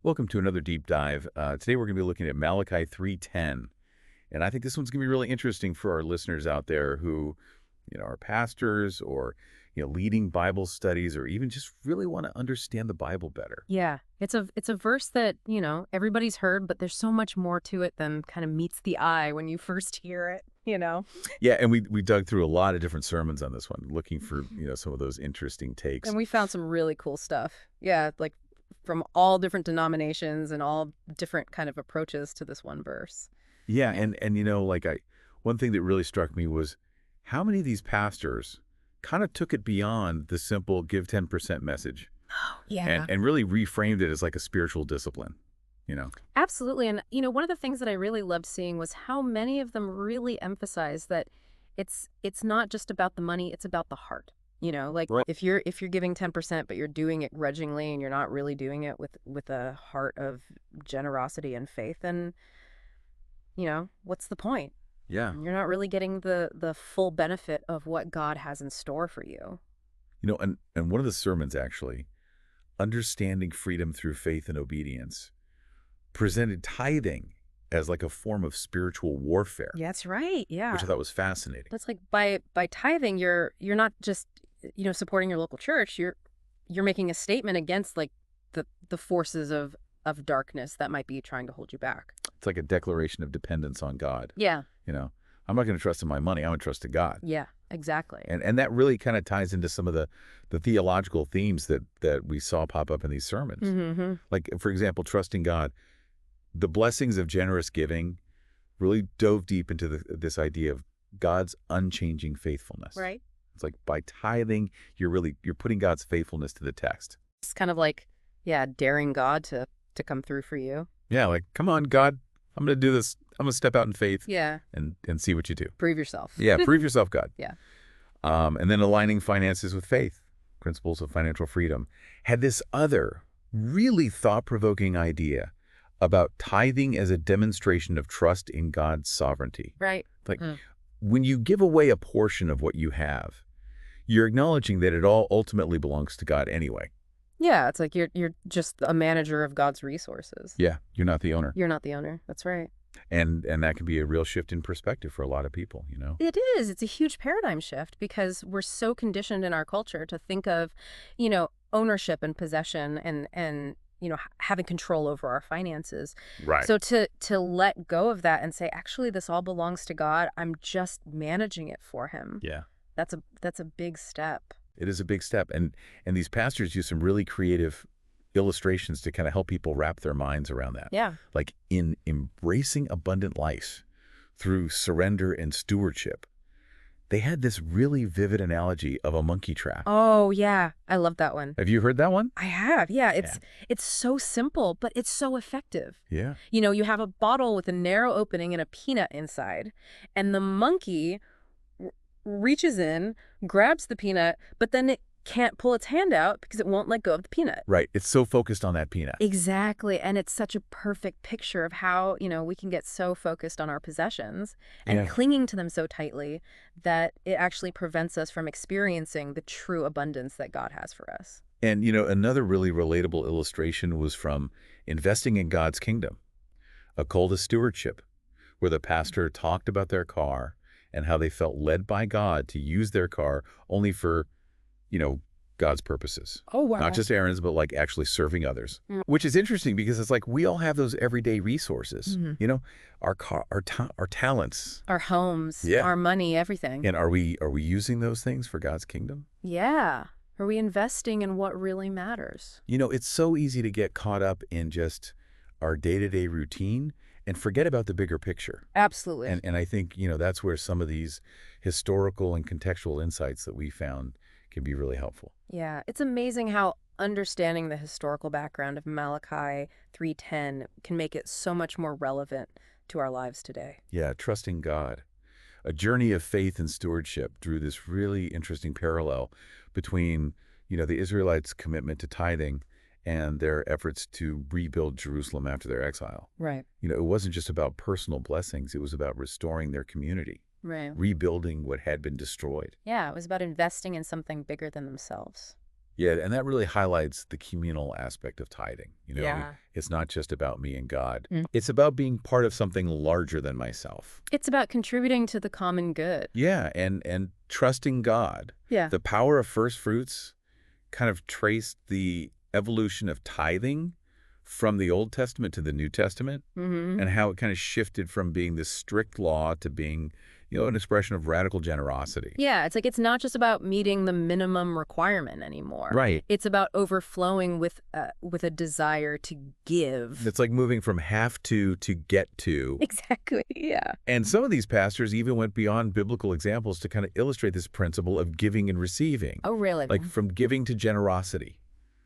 Welcome to another deep dive. Today we're going to be looking at Malachi 3:10, and I think this one's going to be really interesting for our listeners out there who, are pastors or leading Bible studies or even just really want to understand the Bible better. Yeah, it's a verse that, everybody's heard, but there's so much more to it than kind of meets the eye when you first hear it. Yeah, and we dug through a lot of different sermons on this one, looking for some of those interesting takes. And we found some really cool stuff. Yeah, like from all different denominations and all different kind of approaches to this one verse. Yeah, Yeah. and one thing that really struck me was how many of these pastors kind of took it beyond the simple give 10% message and Yeah. and really reframed it as like a spiritual discipline, Absolutely. And one of the things that I really loved seeing was how many of them really emphasize that it's not just about the money, it's about the heart. Like Right. if you're giving 10%, but you're doing it grudgingly and you're not really doing it with a heart of generosity and faith, then, what's the point? Yeah. You're not really getting the full benefit of what God has in store for you. And one of the sermons actually, Understanding Freedom Through Faith and Obedience, presented tithing as like a form of spiritual warfare, Yeah, that's right. Yeah. which I thought was fascinating. That's like by tithing, you're not just supporting your local church. You're making a statement against like the forces of darkness that might be trying to hold you back. It's like a declaration of dependence on God. Yeah. You know, I'm not going to trust in my money. I'm going to trust in God. Yeah. Exactly. And that really kind of ties into some of the theological themes that we saw pop up in these sermons. Mm-hmm. Like, for example, trusting God. The blessings of generous giving really dove deep into this idea of God's unchanging faithfulness. Right. It's like by tithing, you're putting God's faithfulness to the test. It's kind of like, yeah, daring God to come through for you. Yeah, like, come on, God, I'm going to do this. I'm going to step out in faith Yeah. and see what you do. Prove yourself. Yeah, prove yourself, God. Yeah. And then aligning finances with faith, principles of financial freedom, had this other really thought-provoking idea about tithing as a demonstration of trust in God's sovereignty. Right. Like, when you give away a portion of what you have, you're acknowledging that it all ultimately belongs to God anyway. Yeah, it's like you're just a manager of God's resources. Yeah, you're not the owner. You're not the owner. That's right. And that can be a real shift in perspective for a lot of people. It is. It's a huge paradigm shift because we're so conditioned in our culture to think of, ownership and possession and having control over our finances. Right. So to let go of that and say, actually, this all belongs to God. I'm just managing it for him. Yeah. That's a big step. It is a big step. And these pastors use some really creative illustrations to kind of help people wrap their minds around that. Yeah. Like in embracing abundant life through surrender and stewardship, they had this really vivid analogy of a monkey trap. Oh, yeah. I love that one. Have you heard that one? I have. Yeah. It's so simple, but it's so effective. Yeah. You have a bottle with a narrow opening and a peanut inside, and the monkey reaches in, grabs the peanut, but then it can't pull its hand out because it won't let go of the peanut. Right. It's so focused on that peanut. Exactly. And it's such a perfect picture of how, we can get so focused on our possessions and clinging to them so tightly that it actually prevents us from experiencing the true abundance that God has for us. And, another really relatable illustration was from Investing in God's Kingdom, a call to stewardship, where the pastor talked about their car and how they felt led by God to use their car only for, God's purposes. Oh, wow. Not just errands, but like actually serving others, which is interesting because it's like we all have those everyday resources, our car, our talents, Our homes, Yeah. our money, everything. and are we using those things for God's kingdom? Yeah. Are we investing in what really matters? It's so easy to get caught up in just our day-to-day routine and forget about the bigger picture. Absolutely. And I think, that's where some of these historical and contextual insights that we found can be really helpful. Yeah, it's amazing how understanding the historical background of Malachi 3:10 can make it so much more relevant to our lives today. Yeah, trusting God. A journey of faith and stewardship drew this really interesting parallel between, the Israelites' commitment to tithing and their efforts to rebuild Jerusalem after their exile. Right. It wasn't just about personal blessings. It was about restoring their community, Right. rebuilding what had been destroyed. Yeah, it was about investing in something bigger than themselves. Yeah, and that really highlights the communal aspect of tithing. Yeah. It's not just about me and God. Mm. It's about being part of something larger than myself. It's about contributing to the common good. Yeah, and trusting God. Yeah. The power of first fruits kind of traced the evolution of tithing from the Old Testament to the New Testament, Mm-hmm. and how it kind of shifted from being this strict law to being, an expression of radical generosity. Yeah, it's like it's not just about meeting the minimum requirement anymore. Right. It's about overflowing with a desire to give. It's like moving from have to get to. Exactly, yeah. And some of these pastors even went beyond biblical examples to kind of illustrate this principle of giving and receiving. Oh, really? Like from giving to generosity,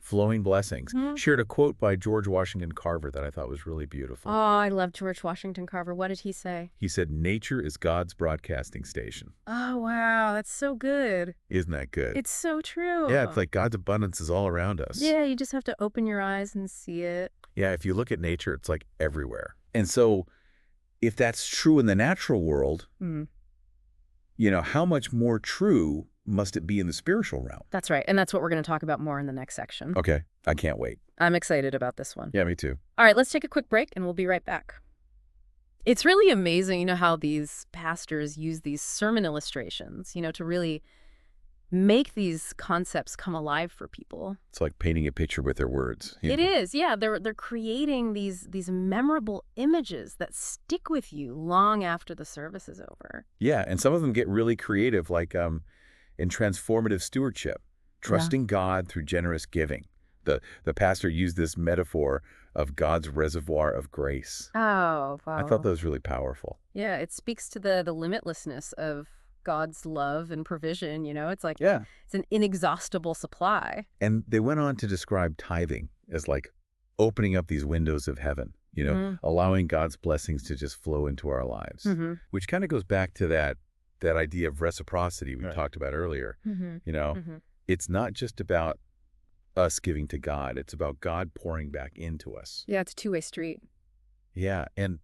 flowing blessings. Shared a quote by George Washington Carver that I thought was really beautiful. Oh, I love George Washington Carver. What did he say? He said, "Nature is God's broadcasting station." Oh, wow. That's so good. Isn't that good? It's so true. Yeah, it's like God's abundance is all around us. Yeah, you just have to open your eyes and see it. Yeah, if you look at nature, it's like everywhere. And so if that's true in the natural world, how much more true must it be in the spiritual realm? That's right. And that's what we're going to talk about more in the next section. Okay, I can't wait. I'm excited about this one. Yeah, me too. All right, let's take a quick break and we'll be right back. It's really amazing, how these pastors use these sermon illustrations, to really make these concepts come alive for people. It's like painting a picture with their words. It is, yeah. They're creating these memorable images that stick with you long after the service is over. Yeah, and some of them get really creative, like in transformative stewardship, trusting God through generous giving. The pastor used this metaphor of God's reservoir of grace. Oh, wow. I thought that was really powerful. Yeah, it speaks to the limitlessness of God's love and provision, It's like it's an inexhaustible supply. And they went on to describe tithing as like opening up these windows of heaven, allowing God's blessings to just flow into our lives, which kind of goes back to that idea of reciprocity we talked about earlier. It's not just about us giving to God. It's about God pouring back into us. Yeah, it's a two-way street. Yeah, and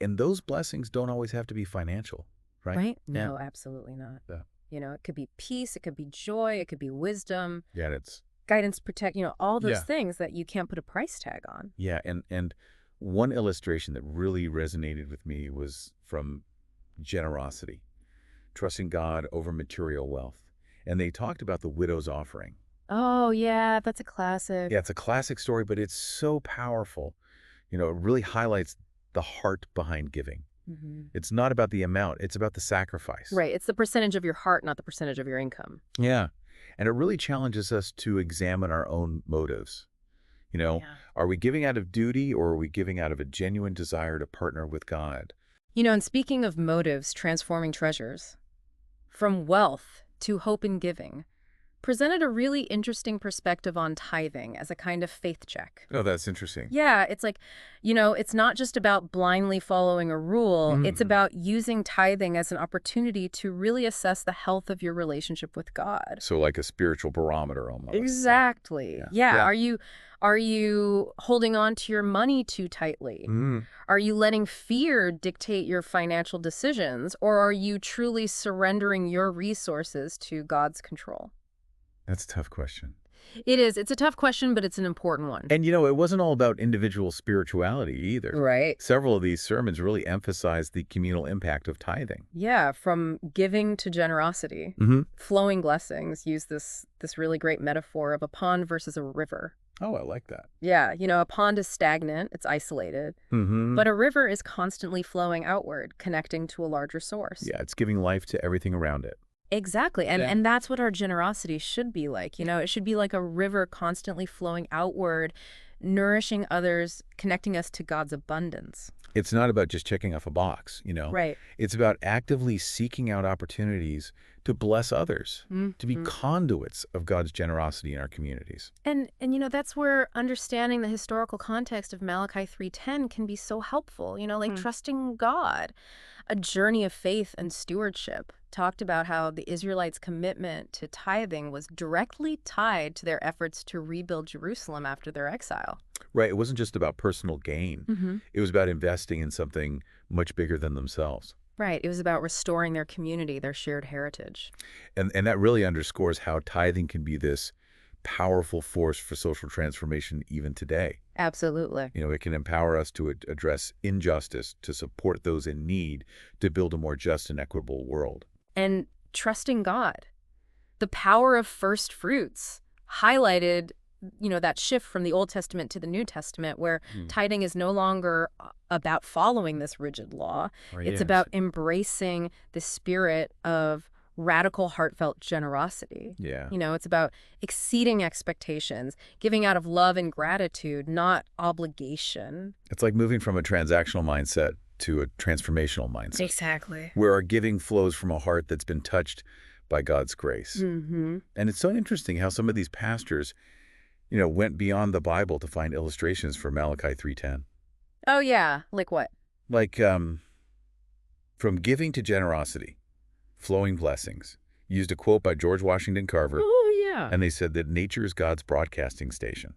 those blessings don't always have to be financial, right? Right? No, absolutely not. Yeah. It could be peace, it could be joy, it could be wisdom. Yeah, it's guidance, protect, all those things that you can't put a price tag on. Yeah, and one illustration that really resonated with me was from generosity, trusting God over material wealth. And they talked about the widow's offering. Oh, yeah, that's a classic. Yeah, it's a classic story, but it's so powerful. It really highlights the heart behind giving. It's not about the amount, it's about the sacrifice. Right, it's the percentage of your heart, not the percentage of your income. Yeah, and it really challenges us to examine our own motives. Are we giving out of duty, or are we giving out of a genuine desire to partner with God? And speaking of motives, transforming treasures, from wealth to hope in giving, presented a really interesting perspective on tithing as a kind of faith check. Oh, that's interesting. Yeah, it's like, it's not just about blindly following a rule. It's about using tithing as an opportunity to really assess the health of your relationship with God. So like a spiritual barometer almost. Exactly. Yeah. Are you holding on to your money too tightly? Are you letting fear dictate your financial decisions? Or are you truly surrendering your resources to God's control? That's a tough question. It is. It's a tough question, but it's an important one. And, it wasn't all about individual spirituality either. Right. Several of these sermons really emphasized the communal impact of tithing. Yeah, from giving to generosity. Flowing blessings use this really great metaphor of a pond versus a river. Oh, I like that. Yeah, a pond is stagnant, it's isolated, but a river is constantly flowing outward, connecting to a larger source. Yeah, it's giving life to everything around it. Exactly. And that's what our generosity should be like. It should be like a river constantly flowing outward, nourishing others, connecting us to God's abundance. It's not about just checking off a box, Right. It's about actively seeking out opportunities to bless others, to be conduits of God's generosity in our communities. And that's where understanding the historical context of Malachi 3:10 can be so helpful, trusting God. A journey of faith and stewardship talked about how the Israelites' commitment to tithing was directly tied to their efforts to rebuild Jerusalem after their exile. Right. It wasn't just about personal gain. It was about investing in something much bigger than themselves. Right. It was about restoring their community, their shared heritage. And that really underscores how tithing can be this powerful force for social transformation even today. Absolutely. It can empower us to address injustice, to support those in need, to build a more just and equitable world. And trusting God. The power of first fruits highlighted, that shift from the Old Testament to the New Testament, where tithing is no longer about following this rigid law. It's about embracing the spirit of radical, heartfelt generosity. Yeah. It's about exceeding expectations, giving out of love and gratitude, not obligation. It's like moving from a transactional mindset to a transformational mindset. Exactly. Where our giving flows from a heart that's been touched by God's grace. Mm-hmm. And it's so interesting how some of these pastors, went beyond the Bible to find illustrations for Malachi 3:10. Oh, yeah. Like what? Like, from giving to generosity, flowing blessings. Used a quote by George Washington Carver. Oh, yeah. And they said that nature is God's broadcasting station.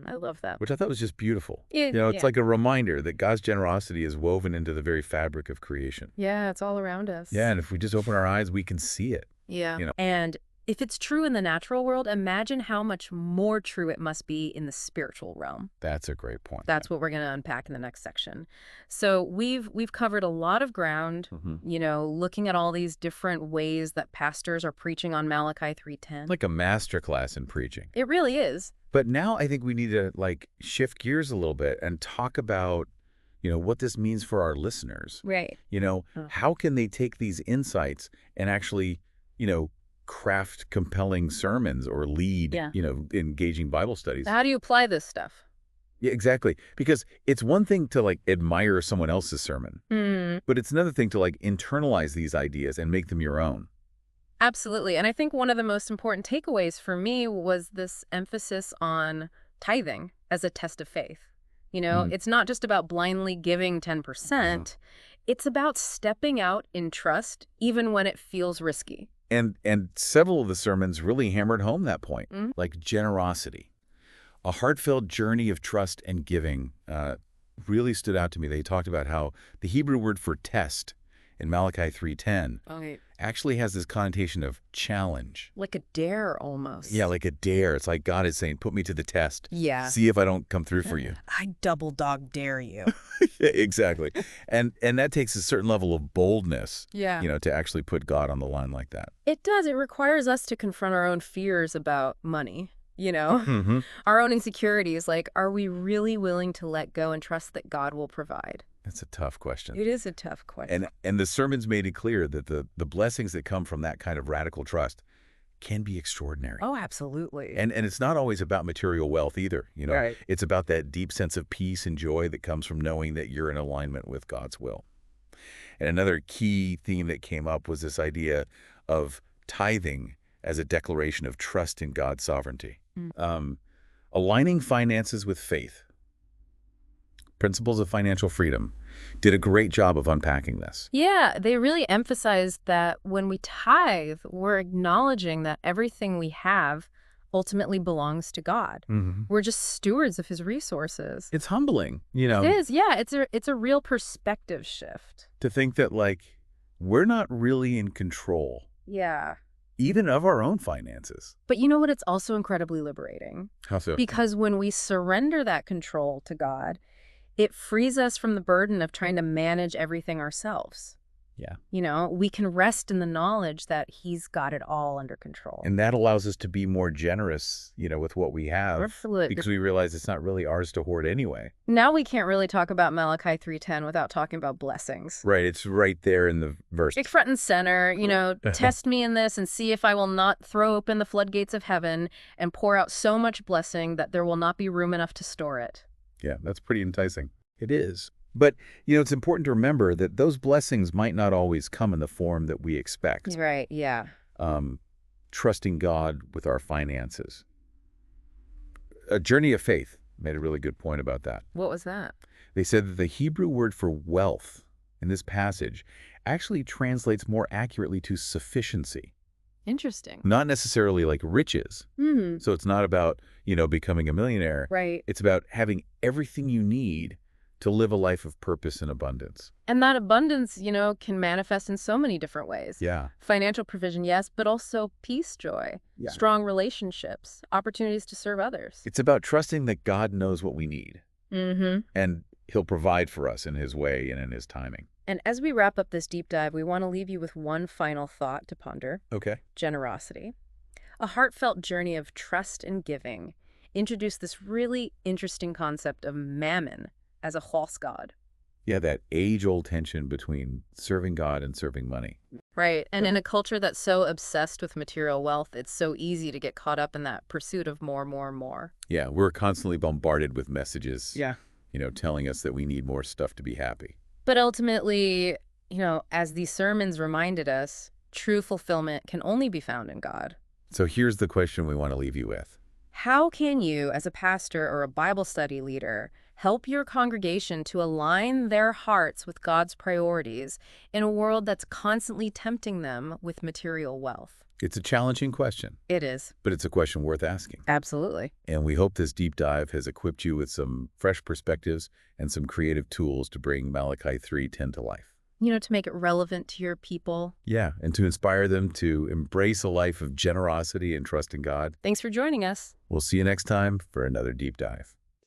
I love that. Which I thought was just beautiful. Yeah, It's like a reminder that God's generosity is woven into the very fabric of creation. Yeah, it's all around us. Yeah, and if we just open our eyes, we can see it. Yeah. And if it's true in the natural world, imagine how much more true it must be in the spiritual realm. That's a great point. That's what we're going to unpack in the next section. So we've covered a lot of ground, looking at all these different ways that pastors are preaching on Malachi 3:10. Like a masterclass in preaching. It really is. But now I think we need to shift gears a little bit and talk about, what this means for our listeners. Right. How can they take these insights and actually, craft compelling sermons or lead, engaging Bible studies? How do you apply this stuff? Yeah, exactly. Because it's one thing to admire someone else's sermon, but it's another thing to internalize these ideas and make them your own. Absolutely. And I think one of the most important takeaways for me was this emphasis on tithing as a test of faith. It's not just about blindly giving 10%. It's about stepping out in trust, even when it feels risky. And several of the sermons really hammered home that point, like generosity. A heartfelt journey of trust and giving really stood out to me. They talked about how the Hebrew word for test in Malachi 3:10 actually has this connotation of challenge. Like a dare almost. Yeah, like a dare. It's like God is saying, put me to the test. Yeah. See if I don't come through for you. I double dog dare you. Yeah, exactly. And that takes a certain level of boldness, yeah, to actually put God on the line like that. It does. It requires us to confront our own fears about money. Our own insecurities. Are we really willing to let go and trust that God will provide? That's a tough question. It is a tough question. And the sermons made it clear that the blessings that come from that kind of radical trust can be extraordinary. Oh, absolutely. And it's not always about material wealth either. Right. It's about that deep sense of peace and joy that comes from knowing that you're in alignment with God's will. And another key theme that came up was this idea of tithing as a declaration of trust in God's sovereignty. Aligning finances with faith. Principles of Financial Freedom did a great job of unpacking this. Yeah, they really emphasized that when we tithe, we're acknowledging that everything we have ultimately belongs to God. We're just stewards of his resources. It's humbling, It is, yeah. It's a real perspective shift. to think that we're not really in control, Yeah. even of our own finances. But you know what? It's also incredibly liberating. How so? Because when we surrender that control to God, it frees us from the burden of trying to manage everything ourselves. Yeah. We can rest in the knowledge that he's got it all under control. And that allows us to be more generous, with what we have. Absolutely. Because we realize it's not really ours to hoard anyway. Now we can't really talk about Malachi 3:10 without talking about blessings. Right. It's right there in the verse. It's front and center, test me in this and see if I will not throw open the floodgates of heaven and pour out so much blessing that there will not be room enough to store it. Yeah, that's pretty enticing. It is. But, it's important to remember that those blessings might not always come in the form that we expect. Right, yeah. Trusting God with our finances. A Journey of Faith made a really good point about that. What was that? They said that the Hebrew word for wealth in this passage actually translates more accurately to sufficiency. Interesting. Not necessarily like riches. So it's not about, becoming a millionaire. Right. It's about having everything you need to live a life of purpose and abundance. And that abundance, can manifest in so many different ways. Yeah. Financial provision, yes, but also peace, joy, strong relationships, opportunities to serve others. It's about trusting that God knows what we need. And he'll provide for us in his way and in his timing. And as we wrap up this deep dive, we want to leave you with one final thought to ponder. Okay. Generosity. A heartfelt journey of trust and giving introduced this really interesting concept of Mammon as a false god. Yeah, that age-old tension between serving God and serving money. Right. And in a culture that's so obsessed with material wealth, it's so easy to get caught up in that pursuit of more, more, more. Yeah, we're constantly bombarded with messages, Yeah. Telling us that we need more stuff to be happy. But ultimately, as these sermons reminded us, true fulfillment can only be found in God. So here's the question we want to leave you with. How can you, as a pastor or a Bible study leader, help your congregation to align their hearts with God's priorities in a world that's constantly tempting them with material wealth? It's a challenging question. It is. But it's a question worth asking. Absolutely. And we hope this deep dive has equipped you with some fresh perspectives and some creative tools to bring Malachi 3:10 to life. To make it relevant to your people. Yeah, and to inspire them to embrace a life of generosity and trust in God. Thanks for joining us. We'll see you next time for another deep dive.